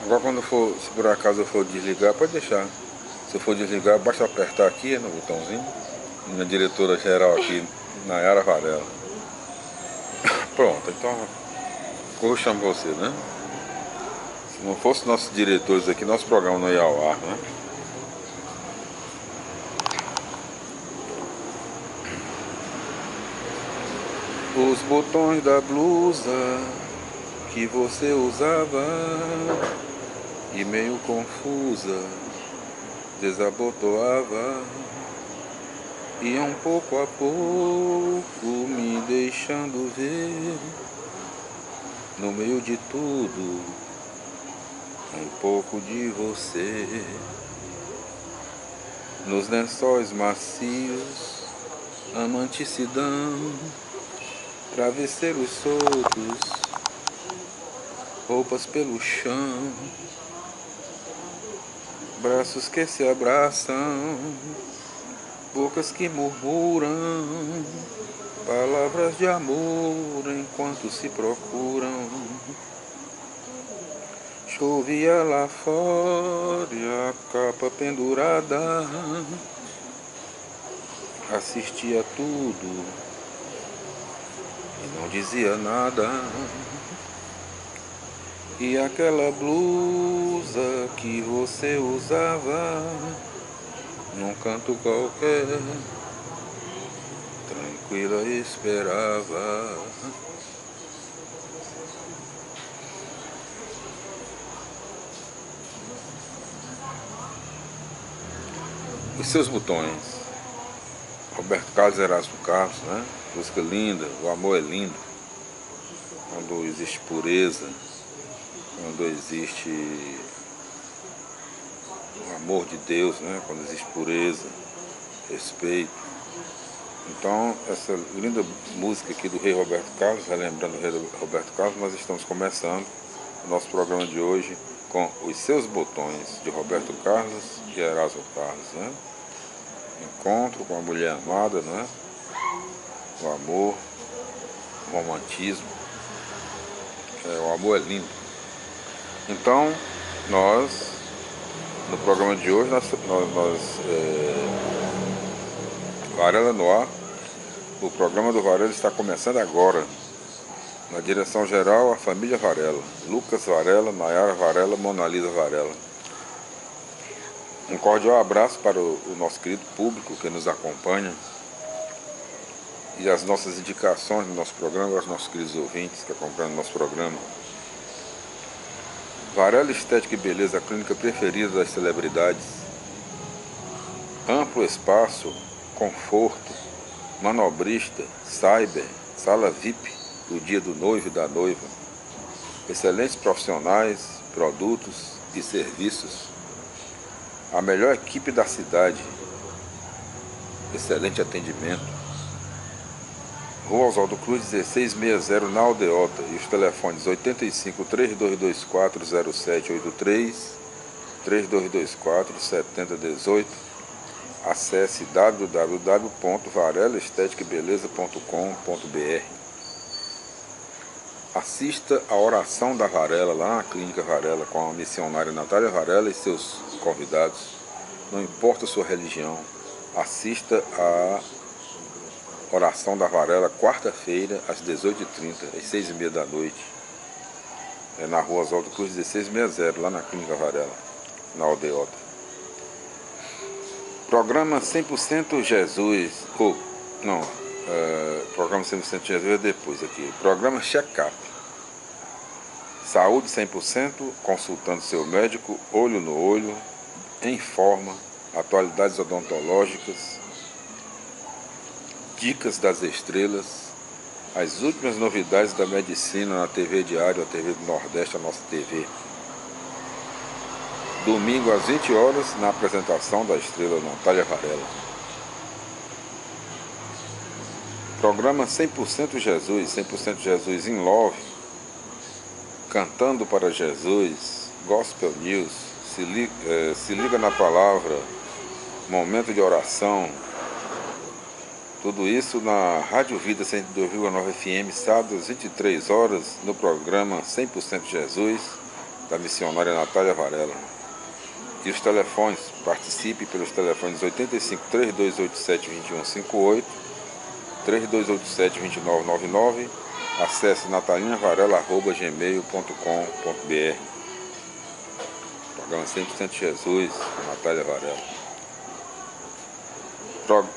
Agora quando for, se por acaso eu for desligar, pode deixar. Se eu for desligar, basta apertar aqui no botãozinho. Minha diretora geral aqui, Nayara Varela. Pronto, então eu chamo você, né? Se não fosse nossos diretores aqui, nosso programa não ia ao ar, né? Os botões da blusa que você usava e meio confusa desabotoava, iam pouco a pouco me deixando ver no meio de tudo um pouco de você. Nos lençóis macios a manticidão, travesseiros soltos, roupas pelo chão, braços que se abraçam, bocas que murmuram palavras de amor enquanto se procuram. Chovia lá fora e a capa pendurada, assistia tudo e não dizia nada. E aquela blusa que você usava num canto qualquer, tranquila esperava. Os seus botões. Roberto Carlos, Erasmo Carlos, né? Música linda, o amor é lindo. Quando existe pureza, quando existe o amor de Deus, né? Quando existe pureza, respeito. Então, essa linda música aqui do Rei Roberto Carlos, relembrando o Rei Roberto Carlos, nós estamos começando o nosso programa de hoje com Os Seus Botões, de Roberto Carlos e Erasmo Carlos, né? Encontro com a mulher amada, né? O amor, o romantismo. O amor é lindo. Então, nós, no programa de hoje, Varela no ar, o programa do Varela está começando agora. Na direção geral, a família Varela, Lucas Varela, Nayara Varela, Mona Lisa Varela. Um cordial abraço para o nosso querido público que nos acompanha e as nossas indicações no nosso programa, aos nossos queridos ouvintes que acompanham o nosso programa. Varela Estética e Beleza, a clínica preferida das celebridades. Amplo espaço, conforto, manobrista, cyber, sala VIP do dia do noivo e da noiva. Excelentes profissionais, produtos e serviços. A melhor equipe da cidade. Excelente atendimento. Rua Oswaldo Cruz 1660, na Aldeota. E os telefones 85 3224 0783, 3224 7018. Acesse www.varelaesteticaebeleza.com.br. Assista a oração da Varela lá na Clínica Varela com a missionária Natália Varela e seus convidados. Não importa a sua religião, assista a oração da Varela quarta-feira às 18h30, às 6h30 da noite. É na Rua Oswaldo Cruz 1660, lá na Clínica Varela, na Aldeota. Programa 100% Jesus, programa 100% Jesus é depois aqui. Programa Check-up. Saúde 100%, consultando seu médico, olho no olho, em forma, atualidades odontológicas, dicas das estrelas, as últimas novidades da medicina na TV Diário, a TV do Nordeste, a nossa TV. Domingo às 20 horas, na apresentação da estrela Natália Varela. Programa 100% Jesus, 100% Jesus in Love, cantando para Jesus, Gospel News, se liga na palavra, momento de oração. Tudo isso na Rádio Vida 102,9 FM, sábado às 23 horas, no programa 100% Jesus, da missionária Natália Varela. E os telefones, participe pelos telefones 85 3287 2158, 3287 2999, acesse natalinavarela@gmail.com.br. Programa 100% Jesus, Natália Varela.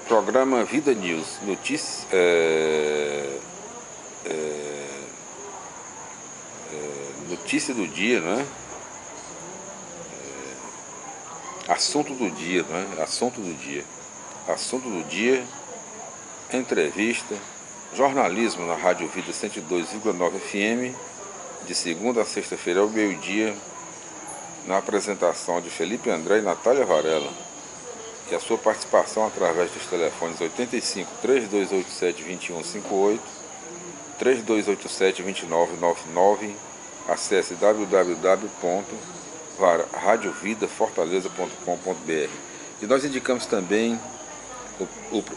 Programa Vida News, notícias, notícia do dia, né? Assunto do dia, né? Assunto do dia. Assunto do dia, entrevista, jornalismo na Rádio Vida 102,9 FM, de segunda a sexta-feira ao meio-dia, na apresentação de Felipe André e Natália Varela. E a sua participação através dos telefones 85 3287 2158, 3287 2999, acesse www.radiovidafortaleza.com.br. E nós indicamos também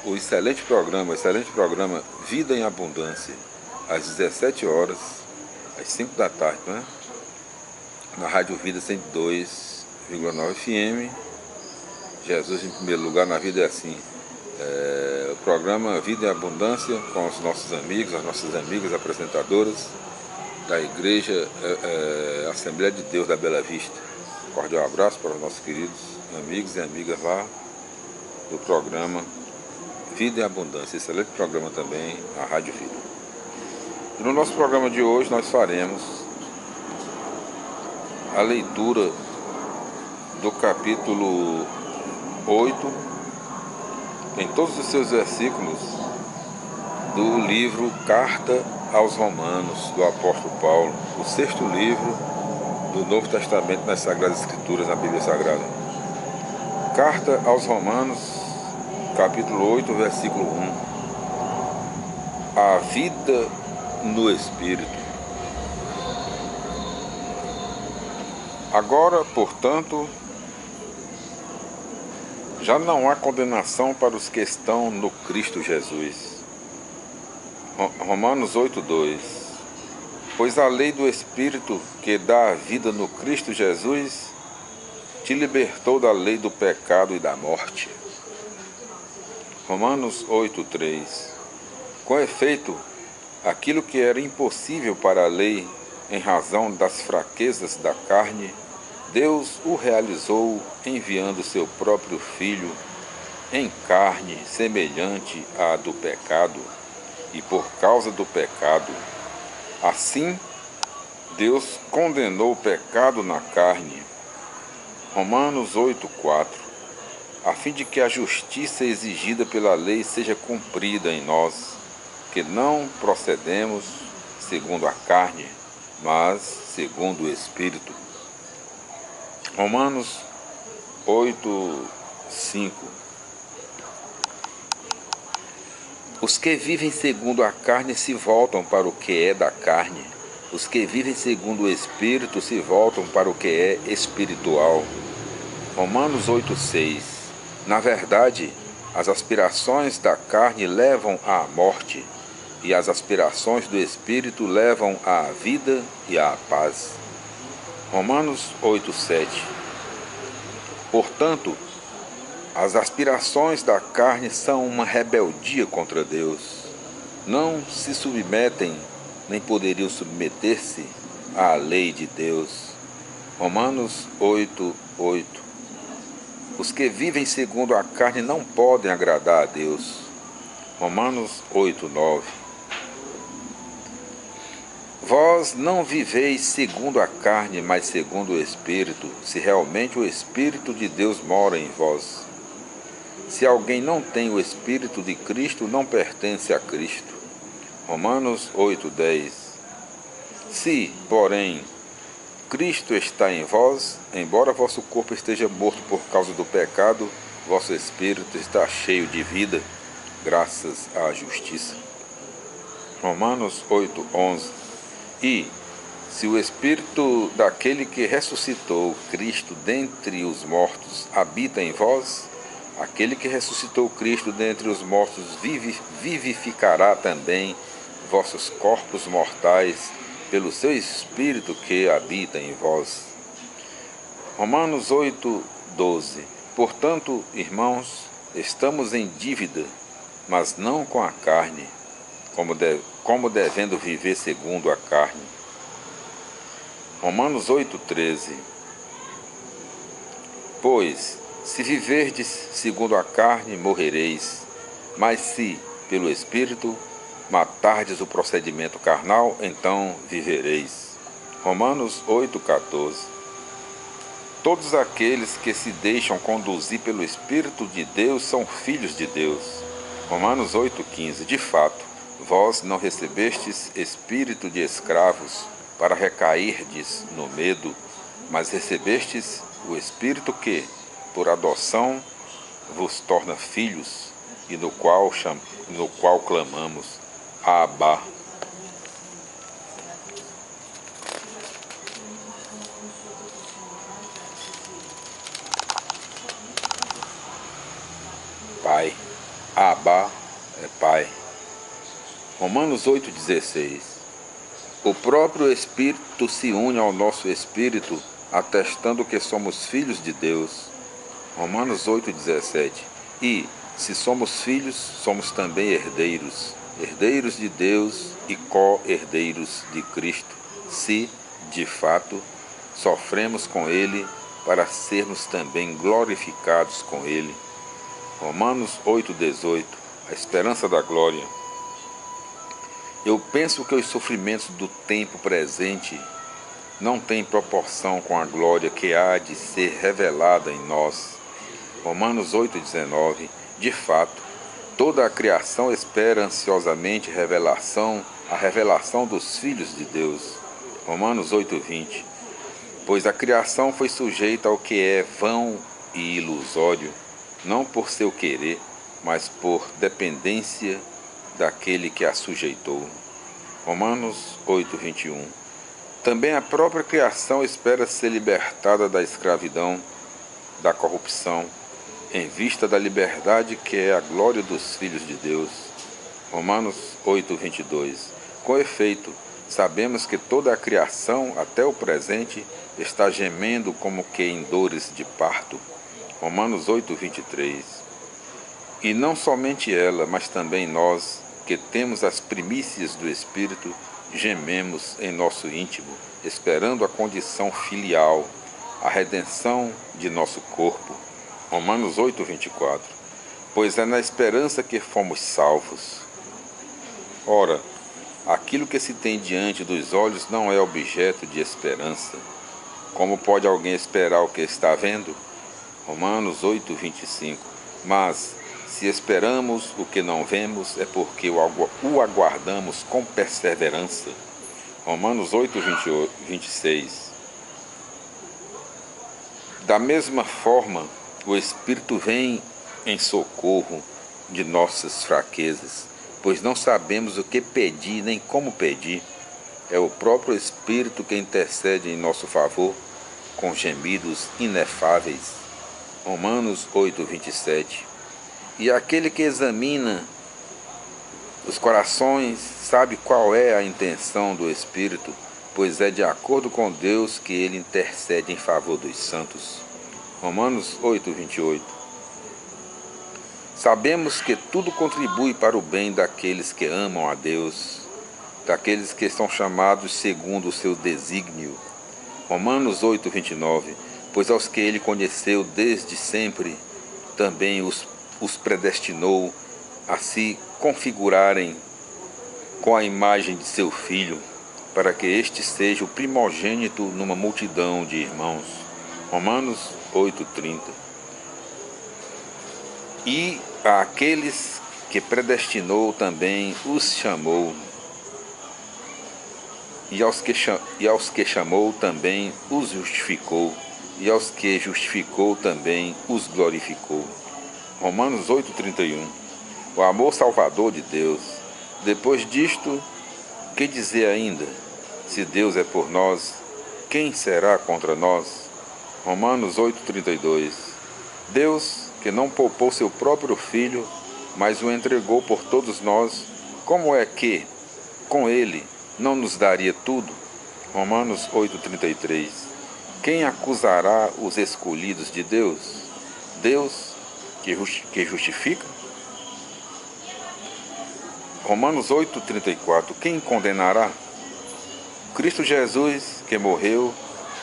o excelente programa Vida em Abundância, às 17 horas, às 5 da tarde, né? Na Rádio Vida 102,9 FM. Jesus em primeiro lugar na vida é assim. O programa Vida em Abundância, com os nossos amigos, as nossas amigas apresentadoras da Igreja Assembleia de Deus da Bela Vista. Cordial abraço para os nossos queridos amigos e amigas lá do programa Vida em Abundância, excelente programa também, a Rádio Vida. E no nosso programa de hoje nós faremos a leitura do capítulo 8, em todos os seus versículos, do livro Carta aos Romanos, do apóstolo Paulo, o sexto livro do Novo Testamento nas Sagradas Escrituras, na Bíblia Sagrada. Carta aos Romanos, capítulo 8, versículo 1. A vida no Espírito. Agora, portanto, já não há condenação para os que estão no Cristo Jesus. Romanos 8:2. Pois a lei do Espírito que dá a vida no Cristo Jesus te libertou da lei do pecado e da morte. Romanos 8:3. Com efeito, aquilo que era impossível para a lei em razão das fraquezas da carne, Deus o realizou enviando seu próprio Filho em carne semelhante à do pecado, e por causa do pecado, assim, Deus condenou o pecado na carne. Romanos 8:4. A fim de que a justiça exigida pela lei seja cumprida em nós, que não procedemos segundo a carne, mas segundo o Espírito. Romanos 8:5. Os que vivem segundo a carne se voltam para o que é da carne. Os que vivem segundo o Espírito se voltam para o que é espiritual. Romanos 8:6. Na verdade, as aspirações da carne levam à morte, e as aspirações do Espírito levam à vida e à paz. Romanos 8:7. Portanto, as aspirações da carne são uma rebeldia contra Deus. Não se submetem, nem poderiam submeter-se à lei de Deus. Romanos 8:8. Os que vivem segundo a carne não podem agradar a Deus. Romanos 8:9. Vós não viveis segundo a carne, mas segundo o Espírito, se realmente o Espírito de Deus mora em vós. Se alguém não tem o Espírito de Cristo, não pertence a Cristo. Romanos 8:10. Se, porém, Cristo está em vós, embora vosso corpo esteja morto por causa do pecado, vosso Espírito está cheio de vida, graças à justiça. Romanos 8:11. E, se o Espírito daquele que ressuscitou Cristo dentre os mortos habita em vós, aquele que ressuscitou Cristo dentre os mortos vivificará também vossos corpos mortais pelo seu Espírito que habita em vós. Romanos 8:12. Portanto, irmãos, estamos em dívida, mas não com a carne, como devendo viver segundo a carne. Romanos 8:13. Pois, se viverdes segundo a carne, morrereis, mas se, pelo Espírito, matardes o procedimento carnal, então vivereis. Romanos 8:14. Todos aqueles que se deixam conduzir pelo Espírito de Deus são filhos de Deus. Romanos 8:15. De fato, vós não recebestes espírito de escravos para recairdes no medo, mas recebestes o Espírito que, por adoção, vos torna filhos, e no qual clamamos, Abba. Pai. Abba é Pai. Romanos 8:16. O próprio Espírito se une ao nosso Espírito, atestando que somos filhos de Deus. Romanos 8:17. E, se somos filhos, somos também herdeiros, herdeiros de Deus e co-herdeiros de Cristo, se, de fato, sofremos com Ele, para sermos também glorificados com Ele. Romanos 8:18. A esperança da glória. Eu penso que os sofrimentos do tempo presente não têm proporção com a glória que há de ser revelada em nós. Romanos 8:19. De fato, toda a criação espera ansiosamente a revelação dos filhos de Deus. Romanos 8:20. Pois a criação foi sujeita ao que é vão e ilusório, não por seu querer, mas por dependência daquele que a sujeitou. Romanos 8:21. Também a própria criação espera ser libertada da escravidão, da corrupção, em vista da liberdade que é a glória dos filhos de Deus. Romanos 8:22. Com efeito, sabemos que toda a criação, até o presente, está gemendo como que em dores de parto. Romanos 8:23. E não somente ela, mas também nós, que temos as primícias do Espírito, gememos em nosso íntimo, esperando a condição filial, a redenção de nosso corpo. Romanos 8:24. Pois é na esperança que fomos salvos. Ora, aquilo que se tem diante dos olhos não é objeto de esperança. Como pode alguém esperar o que está vendo? Romanos 8:25. Mas, se esperamos o que não vemos, é porque o aguardamos com perseverança. Romanos 8:26. Da mesma forma, o Espírito vem em socorro de nossas fraquezas, pois não sabemos o que pedir nem como pedir. É o próprio Espírito que intercede em nosso favor, com gemidos inefáveis. Romanos 8:27. E aquele que examina os corações sabe qual é a intenção do Espírito, pois é de acordo com Deus que ele intercede em favor dos santos. Romanos 8:28. Sabemos que tudo contribui para o bem daqueles que amam a Deus, daqueles que são chamados segundo o seu desígnio. Romanos 8:29. Pois aos que ele conheceu desde sempre, também os predestinou a se configurarem com a imagem de seu Filho, para que este seja o primogênito numa multidão de irmãos. Romanos 8:30. E àqueles que predestinou também os chamou, e aos que chamou também os justificou, e aos que justificou também os glorificou. Romanos 8:31. O amor salvador de Deus. Depois disto, que dizer ainda? Se Deus é por nós, quem será contra nós? Romanos 8:32. Deus, que não poupou seu próprio Filho, mas o entregou por todos nós, como é que, com ele, não nos daria tudo? Romanos 8,33. Quem acusará os escolhidos de Deus? Deus que justifica? Romanos 8,34. Quem condenará? Cristo Jesus, que morreu,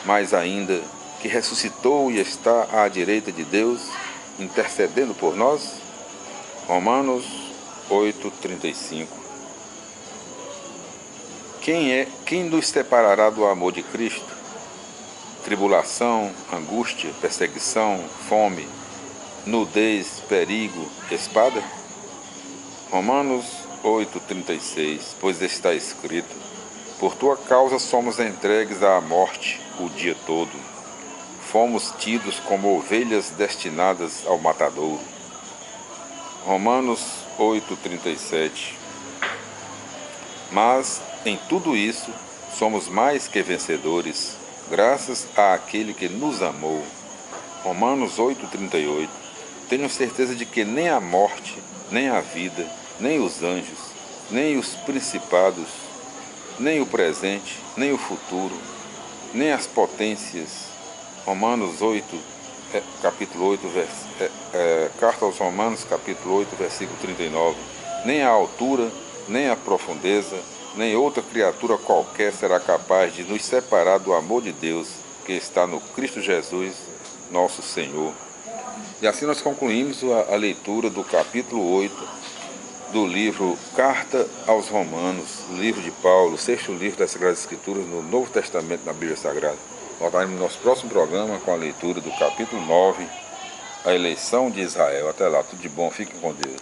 mas ainda que ressuscitou e está à direita de Deus, intercedendo por nós? Romanos 8,35. Quem nos separará do amor de Cristo? Tribulação, angústia, perseguição, fome, nudez, perigo, espada? Romanos 8,36. Pois está escrito: por tua causa somos entregues à morte o dia todo. Fomos tidos como ovelhas destinadas ao matadouro. Romanos 8,37. Mas em tudo isso somos mais que vencedores, graças àquele que nos amou. Romanos 8,38. Tenho certeza de que nem a morte, nem a vida, nem os anjos, nem os principados, nem o presente, nem o futuro, nem as potências. Romanos 8, capítulo 8, carta aos Romanos, capítulo 8, versículo 39. Nem a altura, nem a profundeza, nem outra criatura qualquer será capaz de nos separar do amor de Deus que está no Cristo Jesus, nosso Senhor. E assim nós concluímos a leitura do capítulo 8 do livro Carta aos Romanos, livro de Paulo, sexto livro das Sagradas Escrituras no Novo Testamento na Bíblia Sagrada. Voltaremos no nosso próximo programa com a leitura do capítulo 9, a eleição de Israel. Até lá, tudo de bom, fiquem com Deus.